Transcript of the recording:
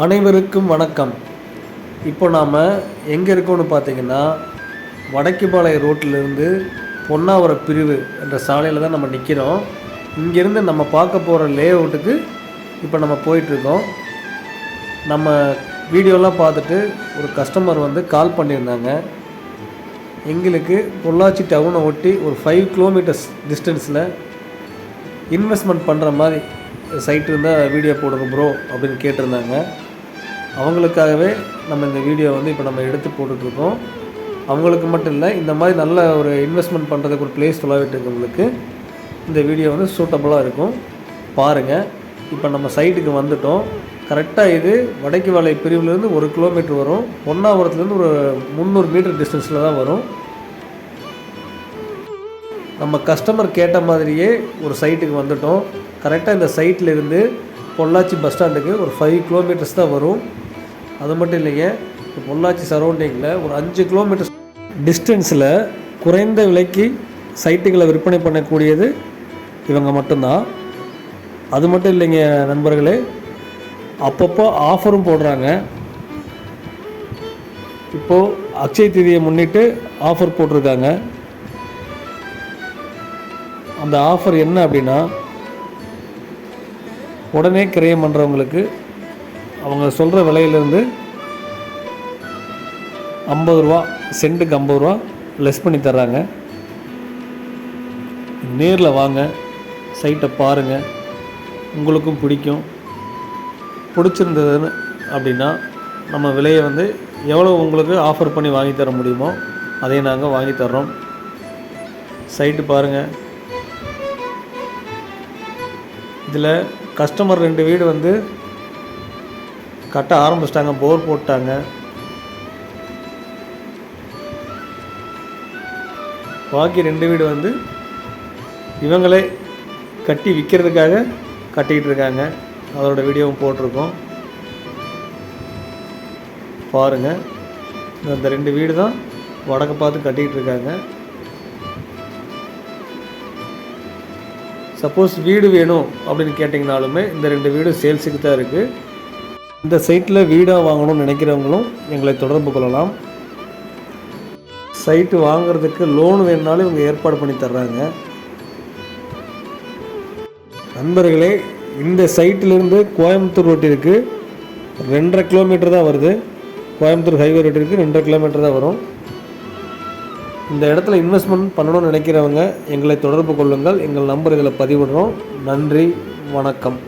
அனைவருக்கும் வணக்கம். இப்போ நாம் எங்கே இருக்கோம்னு பார்த்தீங்கன்னா, வடக்குபாளையம் ரோட்டிலிருந்து பொன்னாவரம் பிரிவு என்ற சாலையில் தான் நம்ம நிற்கிறோம். இங்கேருந்து நம்ம பார்க்க போகிற லே அவுட்டுக்கு இப்போ நம்ம போயிட்டுருக்கோம். நம்ம வீடியோலாம் பார்த்துட்டு ஒரு கஸ்டமர் கால் பண்ணியிருந்தாங்க. எங்களுக்கு பொள்ளாச்சி டவுனை ஒட்டி ஒரு 5 கிலோமீட்டர்ஸ் டிஸ்டன்ஸில் இன்வெஸ்ட்மெண்ட் பண்ணுற மாதிரி சைட் இருந்தால் வீடியோ போடுங்க ப்ரோ அப்படின்னு கேட்டிருந்தாங்க. அவங்களுக்காகவே நம்ம இந்த வீடியோ இப்போ நம்ம எடுத்து போட்டுட்ருக்கோம். அவங்களுக்கு மட்டும் இல்லை, இந்த மாதிரி நல்ல ஒரு இன்வெஸ்ட்மெண்ட் பண்ணுறதுக்கு ஒரு பிளேஸ் தொலைவிட்டு இருக்கவங்களுக்கு இந்த வீடியோ சூட்டபுளாக இருக்கும். பாருங்கள். இப்போ நம்ம சைட்டுக்கு வந்துட்டோம். கரெக்டாக இது வடக்குபாளையம் பிரிவுலேருந்து 1 கிலோமீட்டர் வரும். பொன்னாவரத்துலேருந்து ஒரு 300 மீட்டர் டிஸ்டன்ஸில் தான் வரும். நம்ம கஸ்டமர் கேட்ட மாதிரியே ஒரு சைட்டுக்கு வந்துட்டோம். கரெக்டாக இந்த சைட்டில் இருந்து பொள்ளாச்சி பஸ் ஸ்டாண்டுக்கு ஒரு 5 கிலோமீட்டர்ஸ் தான் வரும். அது மட்டும் இல்லைங்க, பொள்ளாச்சி சரௌண்டிங்கில் ஒரு 5 கிலோமீட்டர்ஸ் டிஸ்டன்ஸில் குறைந்த விலைக்கு சைட்டுகளை விற்பனை பண்ணக்கூடியது இவங்க மட்டும்தான். அது மட்டும் இல்லைங்க நண்பர்களே, அப்பப்போ ஆஃபரும் போடுறாங்க. இப்போது அக்ஷய தீதியை முன்னிட்டு ஆஃபர் போட்டிருக்காங்க. அந்த ஆஃபர் என்ன அப்படின்னா, உடனே கிரயம் பண்ணுறவங்களுக்கு அவங்க சொல்கிற விலையிலேருந்து 50 ரூபா, சென்ட்டுக்கு 50 ரூபா லெஸ் பண்ணி தர்றாங்க. நேரில் வாங்க, சைட்டை பாருங்கள், உங்களுக்கும் பிடிச்சிருந்ததுன்னு அப்படின்னா நம்ம விலையை எவ்வளோ உங்களுக்கு ஆஃபர் பண்ணி வாங்கி தர முடியுமோ அதையும் நாங்கள் வாங்கி தர்றோம். சைட்டு பாருங்கள். இதில் கஸ்டமர் 2 வீடு கட்ட ஆரம்பிச்சிட்டாங்க, போர் போட்டாங்க. பாக்கி 2 வீடு இவங்களே கட்டி விற்கிறதுக்காக கட்டிக்கிட்டு இருக்காங்க. அதோட வீடியோவும் போட்டிருக்கோம், பாருங்கள். இந்த 2 வீடு தான் வடக்கு பார்த்து கட்டிக்கிட்டு இருக்காங்க. சப்போஸ் வீடு வேணும் அப்படின்னு கேட்டிங்கனாலுமே இந்த 2 வீடு சேல்ஸுக்கு தான் இருக்குது. இந்த சைட்டில் வீடாக வாங்கணும்னு நினைக்கிறவங்களும் எங்களை தொடர்பு கொள்ளலாம். சைட்டு வாங்கிறதுக்கு லோன் வேணுனாலும் இவங்க ஏற்பாடு பண்ணி தர்றாங்க. நண்பர்களே, இந்த சைட்டிலிருந்து கோயம்புத்தூர் ரோட்டிற்கு 2.5 கிலோமீட்டர் தான் வருது. கோயம்புத்தூர் ஹைவே ரோட்டிற்கு 2.5 கிலோமீட்டர் தான் வரும். இந்த இடத்துல இன்வெஸ்ட்மெண்ட் பண்ணணும்னு நினைக்கிறவங்க எங்களை தொடர்பு கொள்ளுங்கள். எங்கள் நம்பர் இதில் பதிவிடுறோம். நன்றி, வணக்கம்.